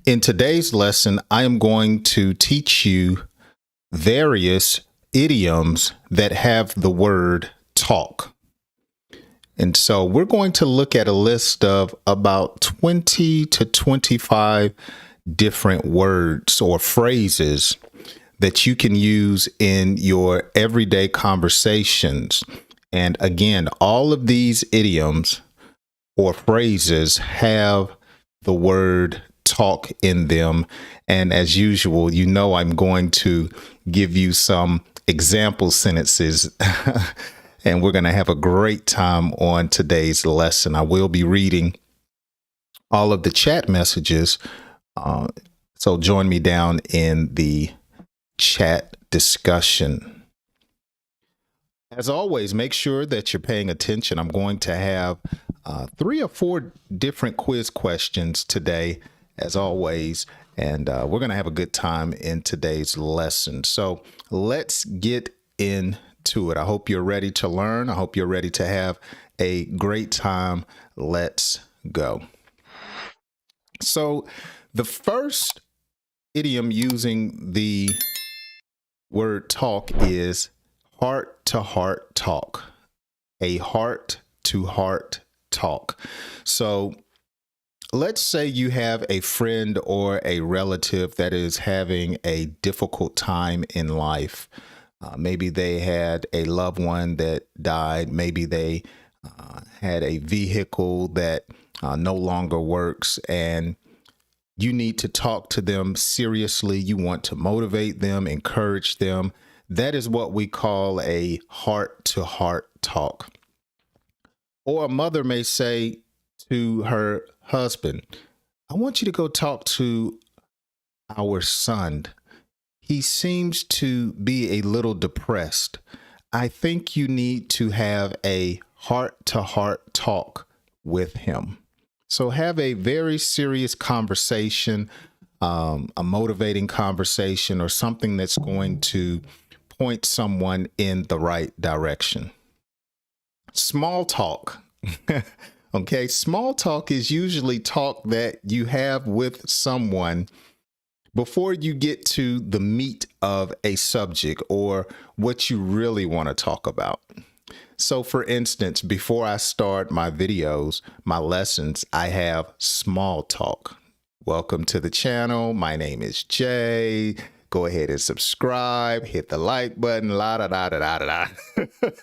In today's lesson, I am going to teach you various idioms that have the word talk. And so we're going to look at a list of about 20 to 25 different words or phrases that you can use in your everyday conversations. And again, all of these idioms or phrases have the word talk in them. And as usual, I'm going to give you some example sentences and we're going to have a great time on today's lesson. I will be reading all of the chat messages. So join me down in the chat discussion. As always, make sure that you're paying attention. I'm going to have 3 or 4 different quiz questions today, as always, and we're going to have a good time in today's lesson. So let's get into it. I hope you're ready to learn. I hope you're ready to have a great time. Let's go. So the first idiom using the word talk is heart-to-heart talk. A heart-to-heart talk. So let's say you have a friend or a relative that is having a difficult time in life. Maybe they had a loved one that died. Maybe they had a vehicle that no longer works, and you need to talk to them seriously. You want to motivate them, encourage them. That is what we call a heart-to-heart talk. Or a mother may say to her husband, I want you to go talk to our son. He seems to be a little depressed. I think you need to have a heart-to-heart talk with him. So have a very serious conversation, a motivating conversation, or something that's going to point someone in the right direction. Small talk. Okay, small talk is usually talk that you have with someone before you get to the meat of a subject or what you really want to talk about. So for instance, before I start my videos, my lessons, I have small talk. Welcome to the channel. My name is Jay. Go ahead and subscribe, hit the like button, la da da da da da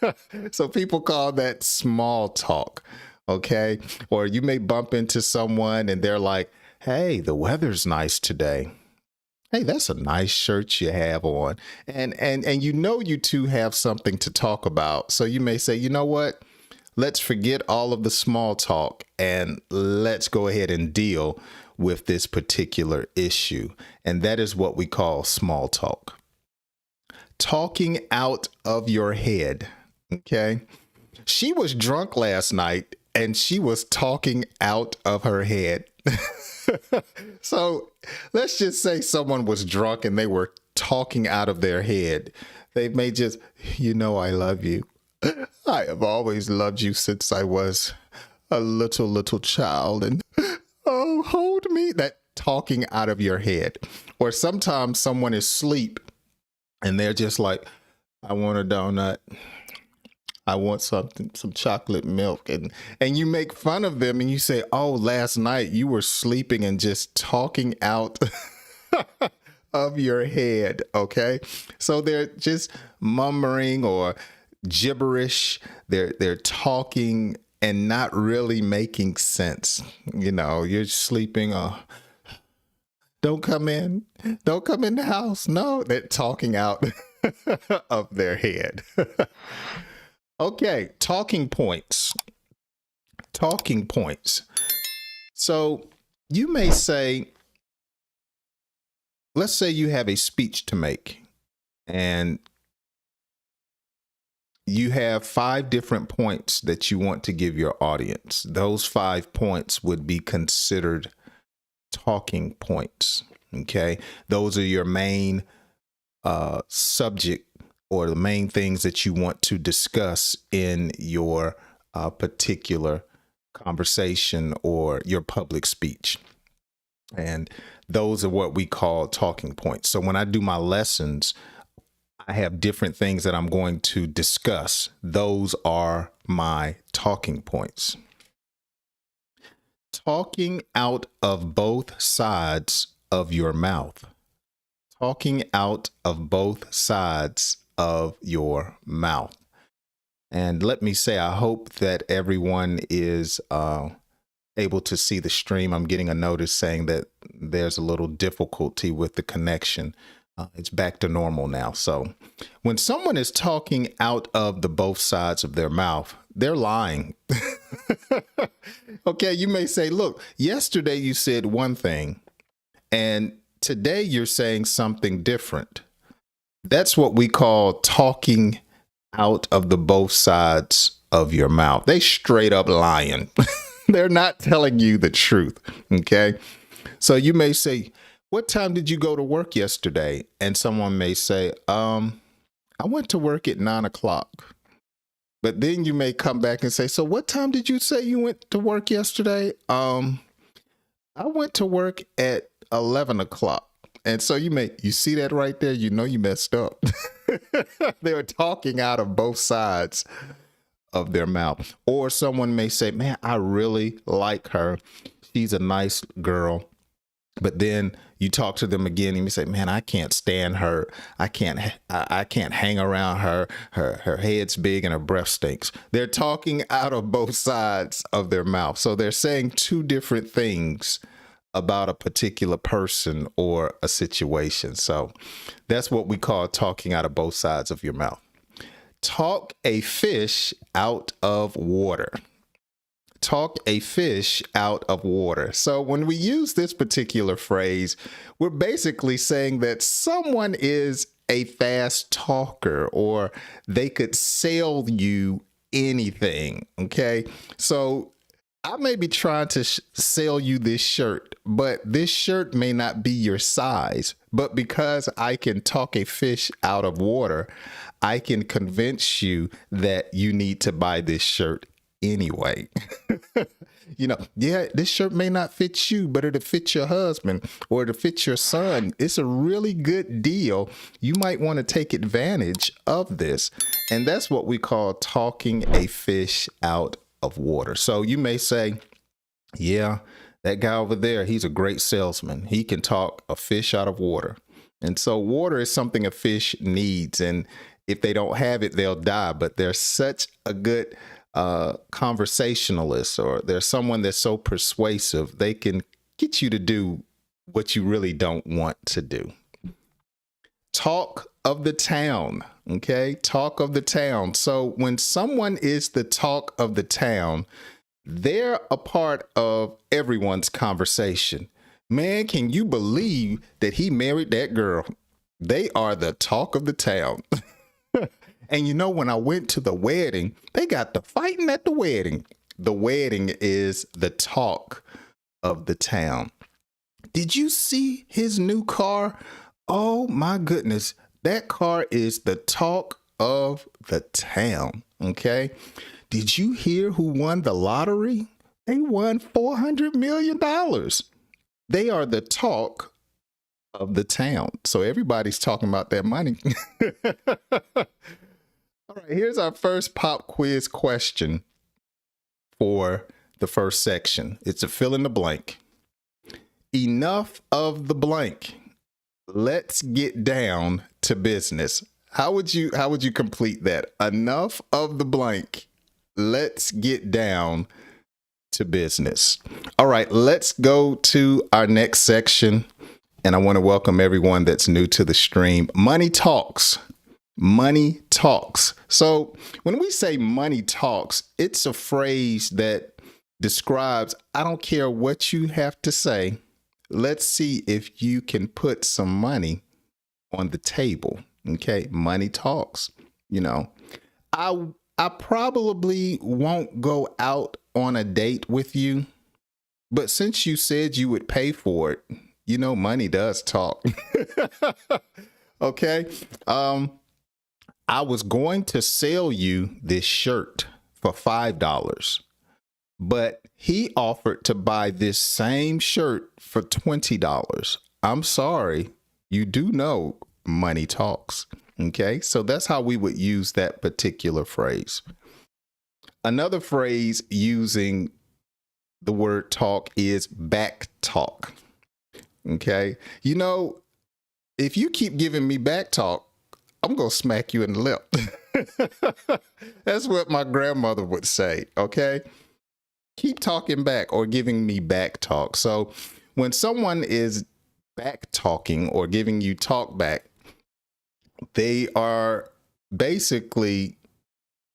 da. So people call that small talk. Okay. Or you may bump into someone and they're like, hey, the weather's nice today. Hey, that's a nice shirt you have on. And you two have something to talk about. So you may say, you know what? Let's forget all of the small talk and let's go ahead and deal with this particular issue. And that is what we call small talk. Talking out of your head. Okay. She was drunk last night and she was talking out of her head. So let's just say someone was drunk and they were talking out of their head. They may just, I love you. I have always loved you since I was a little child. And oh, hold me. That talking out of your head. Or sometimes someone is asleep and they're just like, I want a donut. I want some chocolate milk. And you make fun of them and you say, oh, last night you were sleeping and just talking out of your head. Okay. So they're just murmuring or gibberish. They're talking and not really making sense. You're sleeping. Don't come in. Don't come in the house. No, they're talking out of their head. Okay, talking points. Talking points. So you may say, let's say you have a speech to make and you have 5 different points that you want to give your audience. Those 5 points would be considered talking points. Okay, those are your main subject or the main things that you want to discuss in your particular conversation or your public speech. And those are what we call talking points. So when I do my lessons, I have different things that I'm going to discuss. Those are my talking points. Talking out of both sides of your mouth. Talking out of both sides of your mouth. And let me say, I hope that everyone is able to see the stream. I'm getting a notice saying that there's a little difficulty with the connection. It's back to normal now. So when someone is talking out of the both sides of their mouth, they're lying. Okay, you may say, look, yesterday you said one thing and today you're saying something different. That's what we call talking out of the both sides of your mouth. They straight up lying. They're not telling you the truth. Okay. So you may say, what time did you go to work yesterday? And someone may say, I went to work at 9 o'clock. But then you may come back and say, so what time did you say you went to work yesterday? I went to work at 11 o'clock. And so you see that right there? You know you messed up. They were talking out of both sides of their mouth. Or someone may say, man, I really like her. She's a nice girl. But then you talk to them again and you say, man, I can't stand her. I can't hang around her. Her head's big and her breath stinks. They're talking out of both sides of their mouth. So they're saying two different things about a particular person or a situation. So that's what we call talking out of both sides of your mouth. Talk a fish out of water. Talk a fish out of water. So when we use this particular phrase, we're basically saying that someone is a fast talker or they could sell you anything. Okay. So I may be trying to sell you this shirt, but this shirt may not be your size. But because I can talk a fish out of water, I can convince you that you need to buy this shirt anyway. Yeah, this shirt may not fit you, but it'll fit your husband or it'll fit your son. It's a really good deal. You might want to take advantage of this. And that's what we call talking a fish out of water. So you may say, yeah, that guy over there, he's a great salesman. He can talk a fish out of water. And so water is something a fish needs. And if they don't have it, they'll die. But they're such a good conversationalist, or there's someone that's so persuasive, they can get you to do what you really don't want to do. Talk of the town. Okay. Talk of the town. So when someone is the talk of the town, they're a part of everyone's conversation. Man, can you believe that he married that girl? They are the talk of the town. And you know, when I went to the wedding, they got to fighting at the wedding. The wedding is the talk of the town. Did you see his new car? Oh my goodness. That car is the talk of the town. Okay. Did you hear who won the lottery? They won $400 million. They are the talk of the town. So everybody's talking about that money. All right, here's our first pop quiz question for the first section. It's a fill in the blank. Enough of the blank. Let's get down to business. How would you complete that? Enough of the blank. Let's get down to business. All right, let's go to our next section. And I want to welcome everyone that's new to the stream. Money talks. Money talks. So when we say money talks, it's a phrase that describes, I don't care what you have to say. Let's see if you can put some money on the table. Okay. Money talks. I probably won't go out on a date with you, but since you said you would pay for it, money does talk. Okay. I was going to sell you this shirt for $5, but He offered to buy this same shirt for $20. I'm sorry. You do know money talks. Okay. So that's how we would use that particular phrase. Another phrase using the word talk is back talk. Okay. You know, if you keep giving me back talk, I'm going to smack you in the lip. That's what my grandmother would say. Okay. Keep talking back or giving me back talk. So when someone is back talking or giving you talk back, they are basically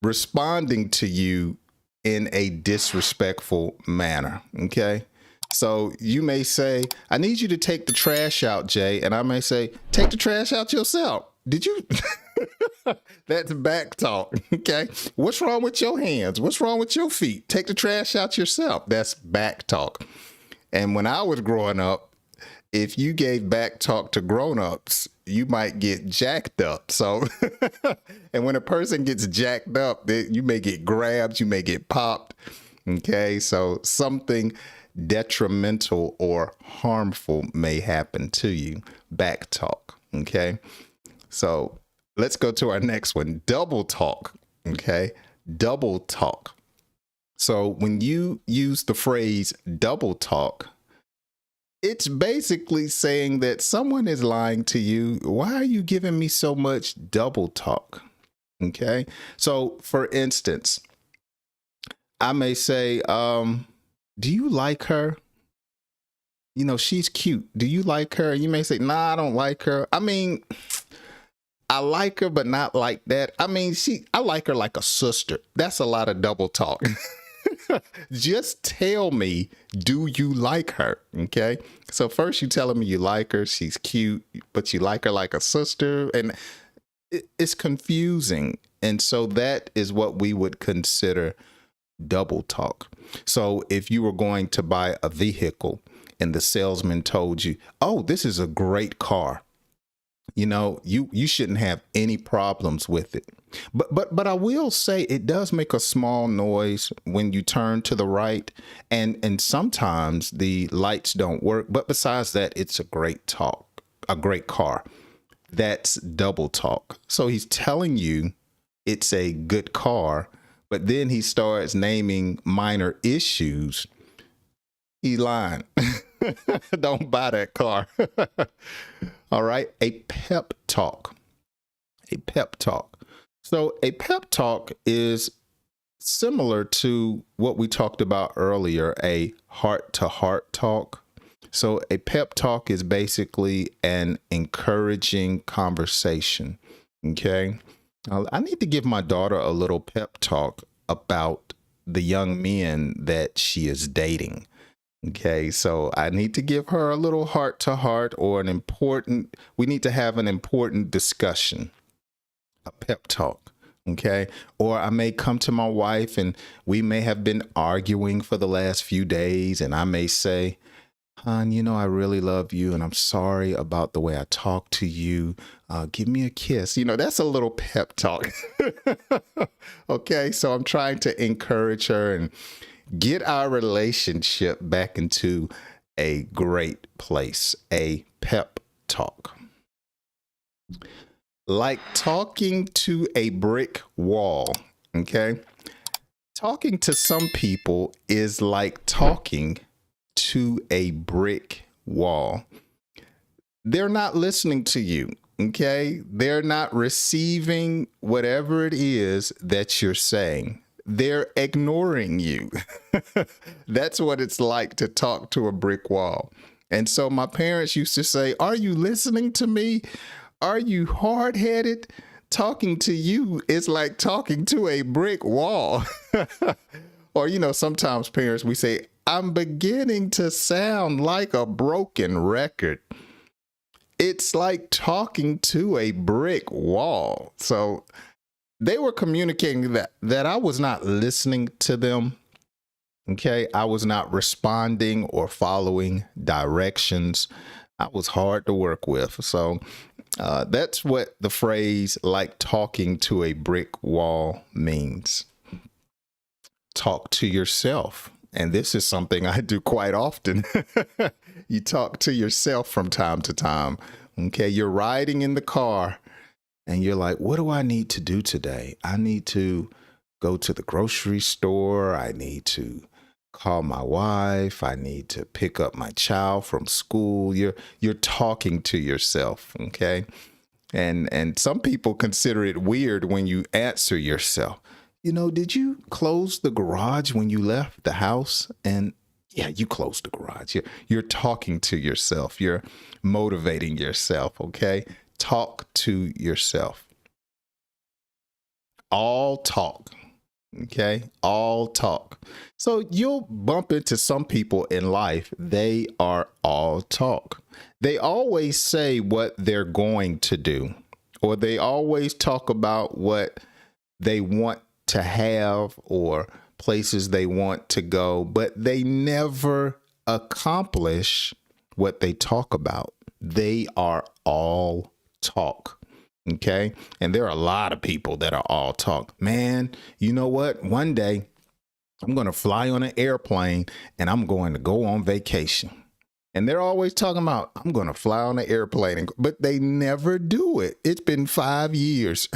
responding to you in a disrespectful manner. Okay. So you may say, I need you to take the trash out, Jay. And I may say, take the trash out yourself. Did you? That's back talk. Okay. What's wrong with your hands? What's wrong with your feet? Take the trash out yourself. That's back talk. And when I was growing up, if you gave back talk to grown-ups, you might get jacked up. So, and when a person gets jacked up, you may get grabbed, you may get popped. Okay. So something detrimental or harmful may happen to you. Back talk. Okay. So let's go to our next one. Double talk. Okay. Double talk. So when you use the phrase double talk, it's basically saying that someone is lying to you. Why are you giving me so much double talk? Okay. So for instance, I may say, do you like her? You know, she's cute. Do you like her? You may say, nah, I don't like her. I mean, I like her, but not like that. I mean, I like her like a sister. That's a lot of double talk. Just tell me, do you like her? Okay. So first you telling me you like her. She's cute, but you like her like a sister. And it's confusing. And so that is what we would consider double talk. So if you were going to buy a vehicle and the salesman told you, oh, this is a great car. You know, you shouldn't have any problems with it. But I will say it does make a small noise when you turn to the right, and sometimes the lights don't work. But besides that, it's a great car. That's double talk. So he's telling you it's a good car, but then he starts naming minor issues. He lying. Don't buy that car. All right. A pep talk. A pep talk. So a pep talk is similar to what we talked about earlier, a heart-to-heart talk. So a pep talk is basically an encouraging conversation. Okay. I need to give my daughter a little pep talk about the young men that she is dating. Okay, so I need to give her a little heart to heart or we need to have an important discussion, a pep talk. Okay, or I may come to my wife and we may have been arguing for the last few days, and I may say, hon, you know, I really love you and I'm sorry about the way I talk to you. Give me a kiss. You know, that's a little pep talk. Okay, so I'm trying to encourage her and get our relationship back into a great place, a pep talk. Like talking to a brick wall, okay? Talking to some people is like talking to a brick wall. They're not listening to you, okay? They're not receiving whatever it is that you're saying. They're ignoring you. That's what it's like to talk to a brick wall. And so my parents used to say, are you listening to me? Are you hard-headed? Talking to you is like talking to a brick wall. Or, you know, sometimes parents, we say, I'm beginning to sound like a broken record. It's like talking to a brick wall. So they were communicating that I was not listening to them. Okay. I was not responding or following directions. I was hard to work with. So that's what the phrase like talking to a brick wall means. Talk to yourself And this is something I do quite often. You talk to yourself from time to time. Okay, you're riding in the car and you're like, what do I need to do today? I need to go to the grocery store. I need to call my wife. I need to pick up my child from school. You're talking to yourself, okay? And some people consider it weird when you answer yourself. You know, did you close the garage when you left the house? And yeah, you closed the garage. You're talking to yourself. You're motivating yourself, okay? Talk to yourself. All talk, okay? All talk. So you'll bump into some people in life. They are all talk. They always say what they're going to do, or they always talk about what they want to have or places they want to go, but they never accomplish what they talk about. They are all talk. Okay. And there are a lot of people that are all talk. Man, you know what? One day I'm going to fly on an airplane and I'm going to go on vacation. And they're always talking about, I'm going to fly on an airplane, but they never do it. It's been 5 years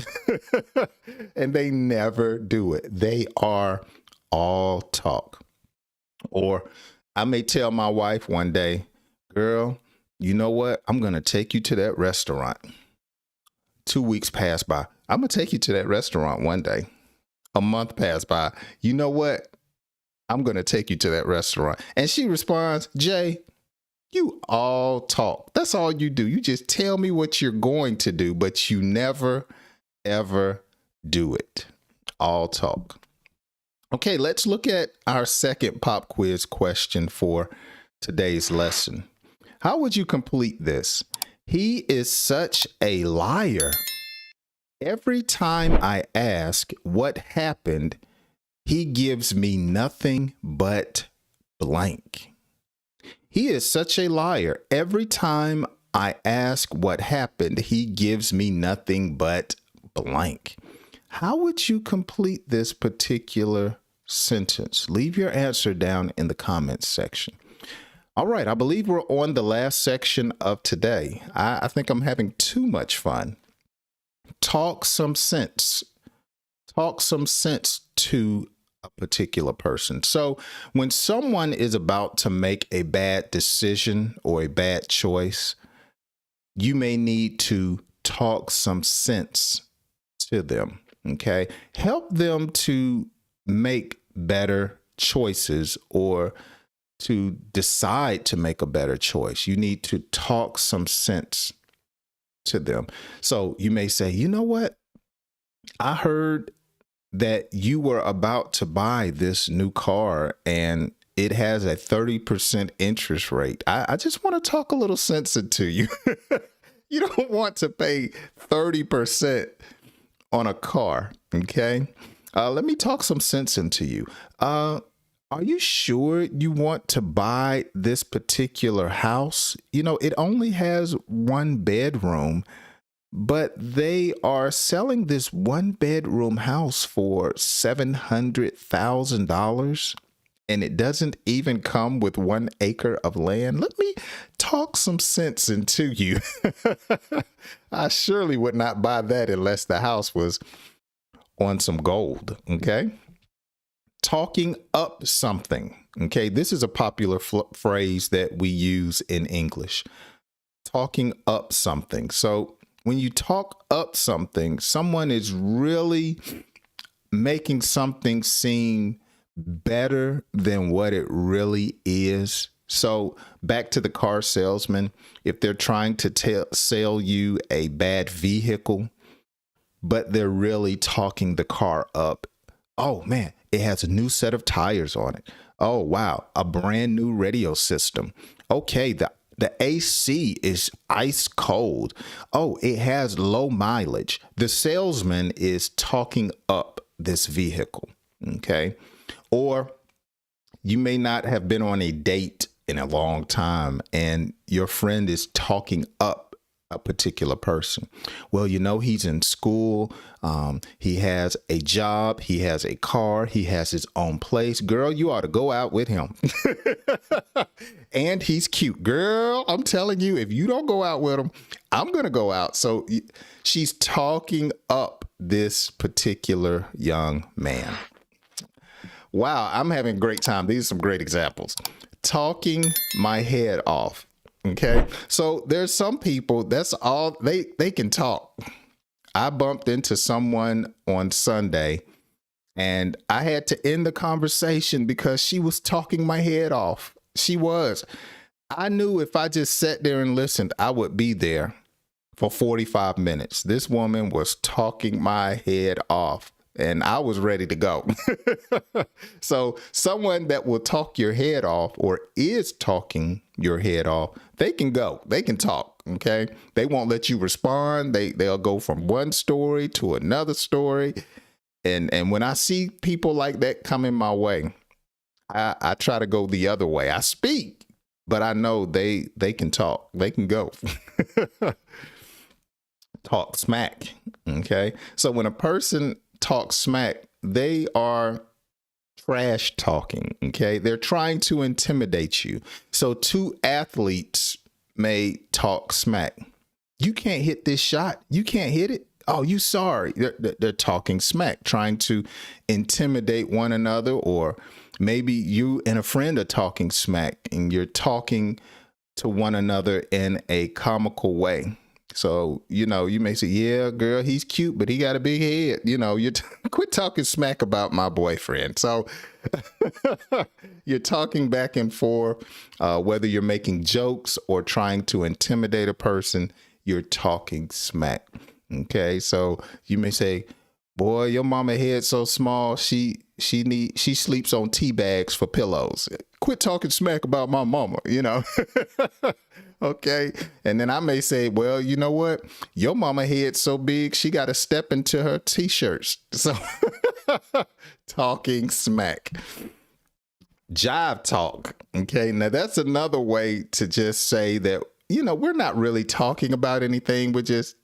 and they never do it. They are all talk. Or I may tell my wife one day, girl, you know what? I'm going to take you to that restaurant. 2 weeks pass by. I'm going to take you to that restaurant one day. A month passed by. You know what? I'm going to take you to that restaurant. And she responds, Jay, you all talk. That's all you do. You just tell me what you're going to do, but you never, ever do it. All talk. Okay, let's look at our second pop quiz question for today's lesson. How would you complete this? He is such a liar. Every time I ask what happened, he gives me nothing but blank. He is such a liar. Every time I ask what happened, he gives me nothing but blank. How would you complete this particular sentence? Leave your answer down in the comments section. All right, I believe we're on the last section of today. I think I'm having too much fun. Talk some sense. Talk some sense to a particular person. So when someone is about to make a bad decision or a bad choice, you may need to talk some sense to them. Okay. Help them to make better choices or to decide to make a better choice. You need to talk some sense to them. So you may say, you know what? I heard that you were about to buy this new car and it has a 30% interest rate. I just want to talk a little sense into you. You don't want to pay 30% on a car. Okay. Let me talk some sense into you. Are you sure you want to buy this particular house? You know, it only has 1 bedroom, but they are selling this 1 bedroom house for $700,000. And it doesn't even come with 1 acre of land. Let me talk some sense into you. I surely would not buy that unless the house was on some gold. Okay. Talking up something. Okay. This is a popular phrase that we use in English. Talking up something. So when you talk up something, someone is really making something seem better than what it really is. So back to the car salesman, if they're trying to sell you a bad vehicle, but they're really talking the car up. Oh man, it has a new set of tires on it. Oh wow, a brand new radio system. Okay, the AC is ice cold. Oh, it has low mileage. The salesman is talking up this vehicle. Okay. Or you may not have been on a date in a long time and your friend is talking up a particular person. Well, you know, he's in school. He has a job. He has a car. He has his own place. Girl, you ought to go out with him. And he's cute. Girl, I'm telling you, if you don't go out with him, I'm going to go out. So she's talking up this particular young man. Wow, I'm having a great time. These are some great examples. Talking my head off. Okay, so there's some people, that's all they can talk. I bumped into someone on Sunday and I had to end the conversation because she was talking my head off. She was. I knew if I just sat there and listened, I would be there for 45 minutes. This woman was talking my head off and I was ready to go. So someone that will talk your head off or is talking your head off, they can go, they can talk. Okay. They won't let you respond. They'll go from one story to another story. And when I see people like that coming my way, I try to go the other way. I speak, but I know they can talk. They can go. Talk smack. Okay. So when a person talks smack, they are trash talking. Okay. They're trying to intimidate you. So two athletes may talk smack. You can't hit this shot. You can't hit it. Oh, you sorry. They're talking smack, trying to intimidate one another. Or maybe you and a friend are talking smack and you're talking to one another in a comical way. So, you know, you may say, yeah, girl, he's cute, but he got a big head. You know, you quit talking smack about my boyfriend. So you're talking back and forth, whether you're making jokes or trying to intimidate a person, you're talking smack. Okay. So you may say, boy, your mama head so small. She sleeps on tea bags for pillows. Quit talking smack about my mama, you know. Okay. And then I may say, well, you know what? Your mama head so big, she got to step into her t-shirts. So talking smack. Jive talk. Okay. Now that's another way to just say that, you know, we're not really talking about anything. We're just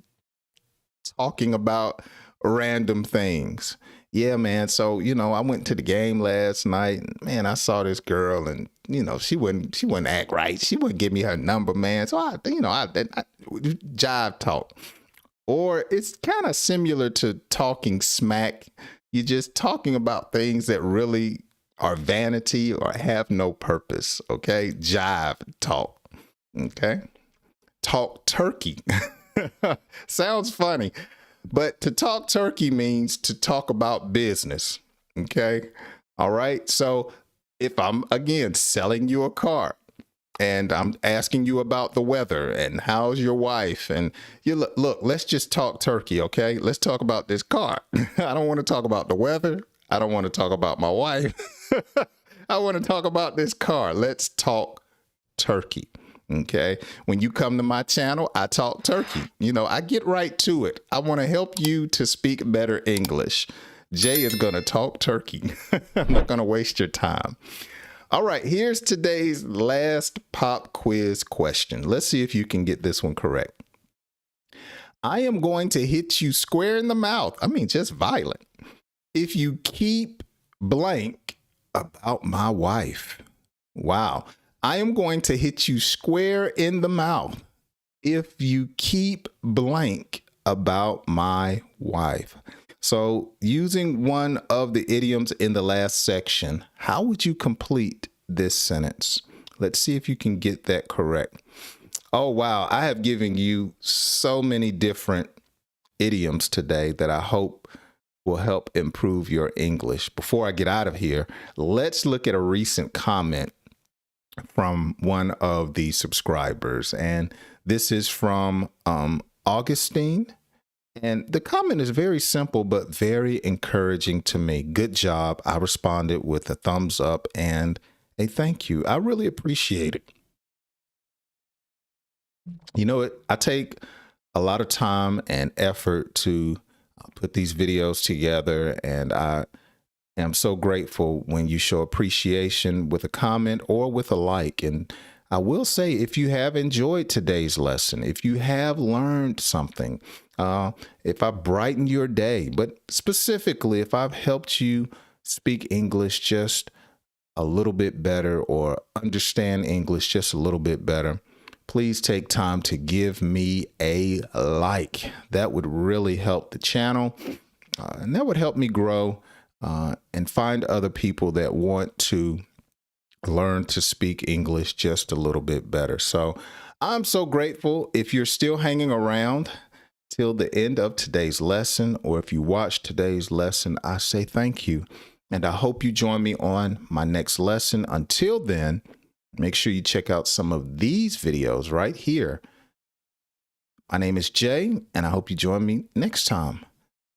talking about random things. Yeah, man. So, you know, I went to the game last night and, man, I saw this girl and, you know, she wouldn't act right. She wouldn't give me her number, man. So I jive talk. Or it's kind of similar to talking smack. You're just talking about things that really are vanity or have no purpose. Okay. Jive talk. Okay. Talk turkey. Sounds funny. But to talk turkey means to talk about business. Okay. All right. So if I'm, again, selling you a car and I'm asking you about the weather and how's your wife, and you look, let's just talk turkey. Okay. Let's talk about this car. I don't want to talk about the weather. I don't want to talk about my wife. I want to talk about this car. Let's talk turkey. Okay. When you come to my channel, I talk turkey. You know, I get right to it. I want to help you to speak better English. Jay is going to talk turkey. I'm not going to waste your time. All right. Here's today's last pop quiz question. Let's see if you can get this one correct. I am going to hit you square in the mouth. I mean, just violent. If you keep blank about my wife. Wow. I am going to hit you square in the mouth if you keep blank about my wife. So using one of the idioms in the last section, how would you complete this sentence? Let's see if you can get that correct. Oh, wow. I have given you so many different idioms today that I hope will help improve your English. Before I get out of here, let's look at a recent comment from one of the subscribers. And this is from Augustine. And the comment is very simple, but very encouraging to me. Good job. I responded with a thumbs up and a thank you. I really appreciate it. You know, I take a lot of time and effort to put these videos together, and I am so grateful when you show appreciation with a comment or with a like. And I will say, if you have enjoyed today's lesson, if you have learned something, if I brightened your day, but specifically if I've helped you speak English just a little bit better or understand English just a little bit better, please take time to give me a like. That would really help the channel, and that would help me grow and find other people that want to learn to speak English just a little bit better. So I'm so grateful if you're still hanging around till the end of today's lesson, or if you watched today's lesson, I say thank you. And I hope you join me on my next lesson. Until then, make sure you check out some of these videos right here. My name is Jay, and I hope you join me next time.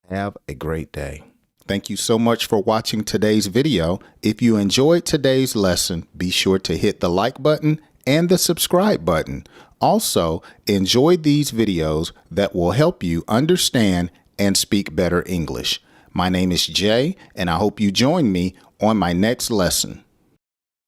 Have a great day. Thank you so much for watching today's video. If you enjoyed today's lesson, be sure to hit the like button and the subscribe button. Also, enjoy these videos that will help you understand and speak better English. My name is Jay, and I hope you join me on my next lesson.